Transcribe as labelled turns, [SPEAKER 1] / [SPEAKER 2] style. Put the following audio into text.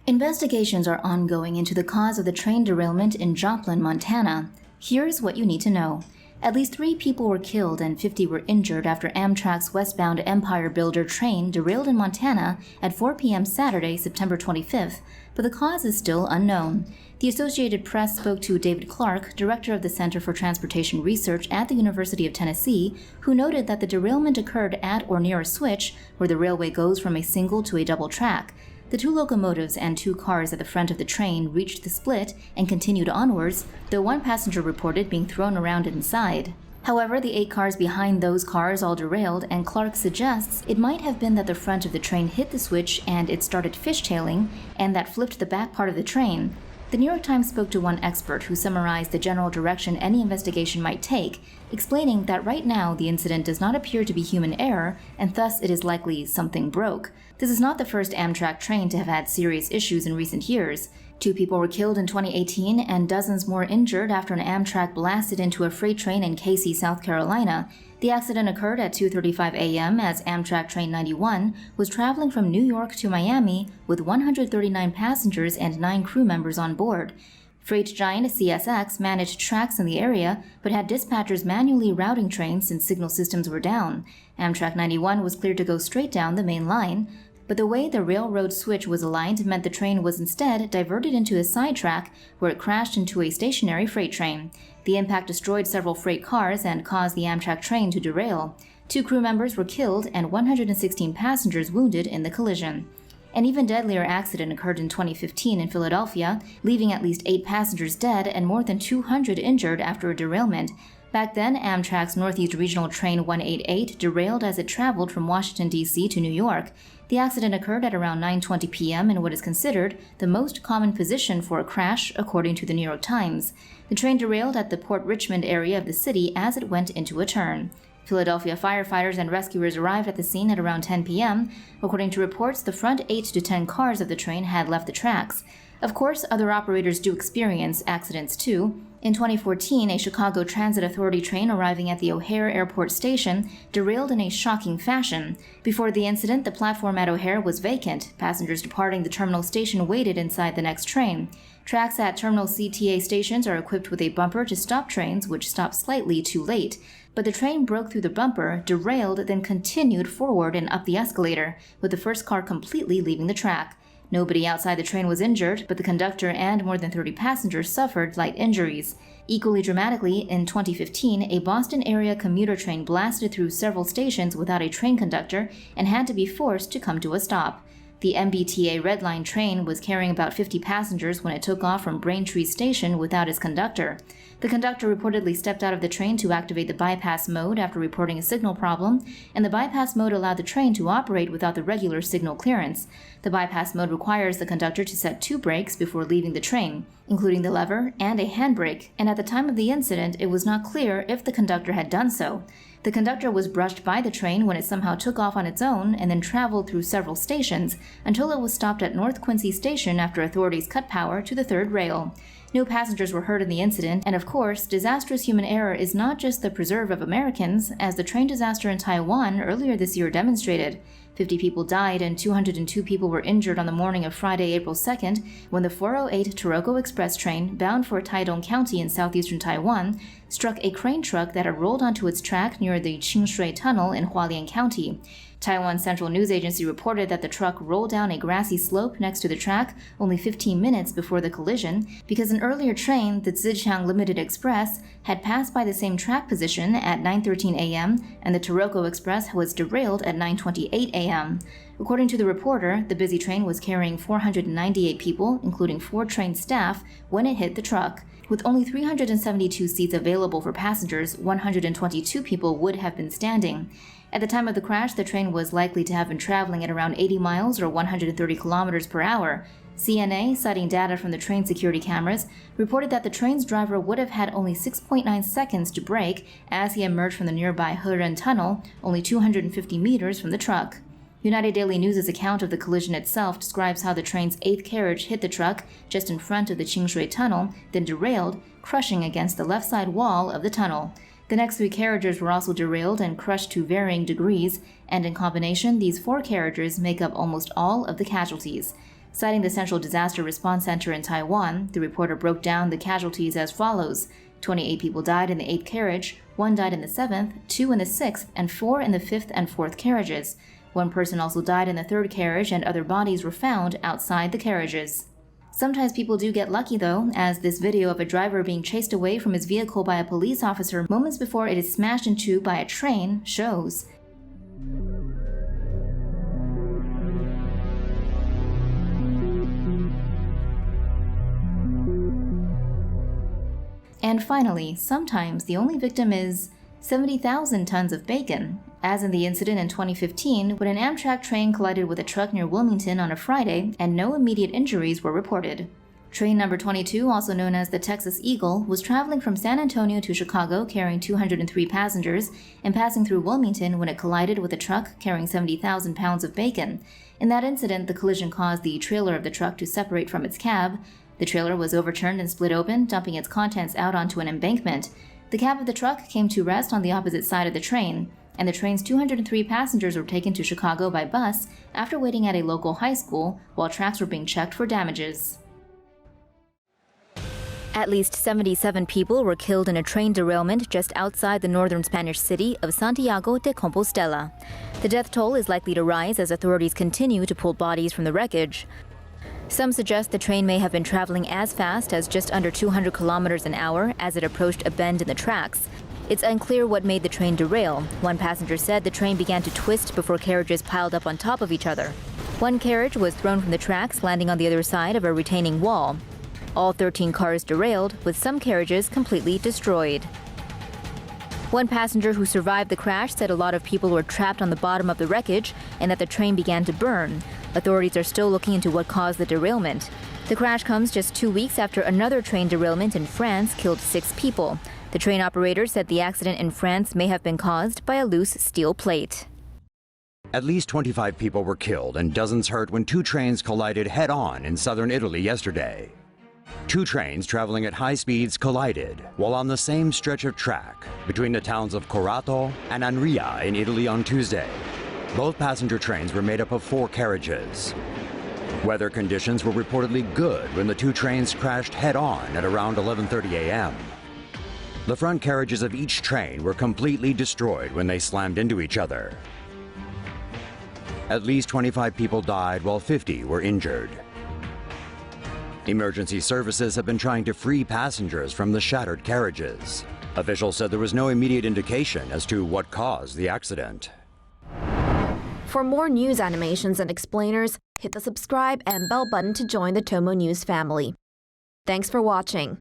[SPEAKER 1] Investigations are ongoing into the cause of the train derailment in Joplin, Montana. Here's what you need to know. At least 3 people were killed and 50 were injured after Amtrak's westbound Empire Builder train derailed in Montana at 4 p.m. Saturday, September 25th, but the cause is still unknown. The Associated Press spoke to David Clarke, director of the Center for Transportation Research at the University of Tennessee, who noted that the derailment occurred at or near a switch where the railway goes from a single to a double track. The 2 locomotives and 2 cars at the front of the train reached the split and continued onwards, though 1 passenger reported being thrown around inside. However, the 8 cars behind those cars all derailed, and Clarke suggests it might have been that the front of the train hit the switch and it started fishtailing, and that flipped the back part of the train. The New York Times spoke to one expert who summarized the general direction any investigation might take, explaining that right now the incident does not appear to be human error, and thus it is likely something broke. This is not the first Amtrak train to have had serious issues in recent years. 2 people were killed in 2018 and dozens more injured after an Amtrak blasted into a freight train in Casey, South Carolina. The accident occurred at 2:35 a.m. as Amtrak Train 91 was traveling from New York to Miami with 139 passengers and 9 crew members on board. Freight giant CSX managed tracks in the area, but had dispatchers manually routing trains since signal systems were down. Amtrak 91 was cleared to go straight down the main line, but the way the railroad switch was aligned meant the train was instead diverted into a side track where it crashed into a stationary freight train. The impact destroyed several freight cars and caused the Amtrak train to derail. 2 crew members were killed and 116 passengers wounded in the collision. An even deadlier accident occurred in 2015 in Philadelphia, leaving at least 8 passengers dead and more than 200 injured after a derailment. Back then, Amtrak's Northeast Regional Train 188 derailed as it traveled from Washington, D.C. to New York. The accident occurred at around 9:20 p.m. in what is considered the most common position for a crash, according to the New York Times. The train derailed at the Port Richmond area of the city as it went into a turn. Philadelphia firefighters and rescuers arrived at the scene at around 10 p.m. According to reports, the front 8 to 10 cars of the train had left the tracks. Of course, other operators do experience accidents too. In 2014, a Chicago Transit Authority train arriving at the O'Hare Airport station derailed in a shocking fashion. Before the incident, the platform at O'Hare was vacant. Passengers departing the terminal station waited inside the next train. Tracks at terminal CTA stations are equipped with a bumper to stop trains, which stop slightly too late. But the train broke through the bumper, derailed, then continued forward and up the escalator, with the first car completely leaving the track. Nobody outside the train was injured, but the conductor and more than 30 passengers suffered light injuries. Equally dramatically, in 2015, a Boston area commuter train blasted through several stations without a train conductor and had to be forced to come to a stop. The MBTA Red Line train was carrying about 50 passengers when it took off from Braintree Station without its conductor. The conductor reportedly stepped out of the train to activate the bypass mode after reporting a signal problem, and the bypass mode allowed the train to operate without the regular signal clearance. The bypass mode requires the conductor to set 2 brakes before leaving the train, including the lever and a handbrake, and at the time of the incident, it was not clear if the conductor had done so. The conductor was brushed by the train when it somehow took off on its own and then traveled through several stations until it was stopped at North Quincy Station after authorities cut power to the 3rd rail. No passengers were hurt in the incident, and of course, disastrous human error is not just the preserve of Americans, as the train disaster in Taiwan earlier this year demonstrated. 50 people died and 202 people were injured on the morning of Friday, April 2nd, when the 408 Taroko Express train, bound for Taidong County in southeastern Taiwan, struck a crane truck that had rolled onto its track near the Qingshui Tunnel in Hualien County. Taiwan Central News Agency reported that the truck rolled down a grassy slope next to the track only 15 minutes before the collision because an earlier train, the Zhejiang Limited Express, had passed by the same track position at 9:13 a.m. and the Taroko Express was derailed at 9:28 a.m. According to the reporter, the busy train was carrying 498 people, including 4 train staff, when it hit the truck. With only 372 seats available for passengers, 122 people would have been standing. At the time of the crash, the train was likely to have been traveling at around 80 miles or 130 kilometers per hour. CNA, citing data from the train security cameras, reported that the train's driver would have had only 6.9 seconds to brake as he emerged from the nearby Heren Tunnel, only 250 meters from the truck. United Daily News' account of the collision itself describes how the train's 8th carriage hit the truck just in front of the Qingshui Tunnel, then derailed, crushing against the left side wall of the tunnel. The next 3 carriages were also derailed and crushed to varying degrees, and in combination, these 4 carriages make up almost all of the casualties. Citing the Central Disaster Response Center in Taiwan, the reporter broke down the casualties as follows. 28 people died in the 8th carriage, 1 died in the 7th, 2 in the 6th, and 4 in the 5th and 4th carriages. 1 person also died in the 3rd carriage, and other bodies were found outside the carriages. Sometimes people do get lucky though, as this video of a driver being chased away from his vehicle by a police officer moments before it is smashed into by a train shows. And finally, sometimes the only victim is 70,000 tons of bacon, as in the incident in 2015 when an Amtrak train collided with a truck near Wilmington on a Friday and no immediate injuries were reported. Train number 22, also known as the Texas Eagle, was traveling from San Antonio to Chicago carrying 203 passengers and passing through Wilmington when it collided with a truck carrying 70,000 pounds of bacon. In that incident, the collision caused the trailer of the truck to separate from its cab. The trailer was overturned and split open, dumping its contents out onto an embankment. The cab of the truck came to rest on the opposite side of the train, and the train's 203 passengers were taken to Chicago by bus after waiting at a local high school while tracks were being checked for damages. At least 77 people were killed in a train derailment just outside the northern Spanish city of Santiago de Compostela. The death toll is likely to rise as authorities continue to pull bodies from the wreckage. Some suggest the train may have been traveling as fast as just under 200 kilometers an hour as it approached a bend in the tracks. It's unclear what made the train derail. One passenger said the train began to twist before carriages piled up on top of each other. One carriage was thrown from the tracks, landing on the other side of a retaining wall. All 13 cars derailed, with some carriages completely destroyed. One passenger who survived the crash said a lot of people were trapped on the bottom of the wreckage and that the train began to burn. Authorities are still looking into what caused the derailment. The crash comes just 2 weeks after another train derailment in France killed 6 people. The train operator said the accident in France may have been caused by a loose steel plate.
[SPEAKER 2] At least 25 people were killed and dozens hurt when 2 trains collided head-on in southern Italy yesterday. 2 trains traveling at high speeds collided while on the same stretch of track between the towns of Corato and Andria in Italy on Tuesday. Both passenger trains were made up of 4 carriages. Weather conditions were reportedly good when the 2 trains crashed head-on at around 11:30 a.m. The front carriages of each train were completely destroyed when they slammed into each other. At least 25 people died while 50 were injured. Emergency services have been trying to free passengers from the shattered carriages. Officials said there was no immediate indication as to what caused the accident.
[SPEAKER 3] For more news animations and explainers, hit the subscribe and bell button to join the TomoNews family. Thanks for watching.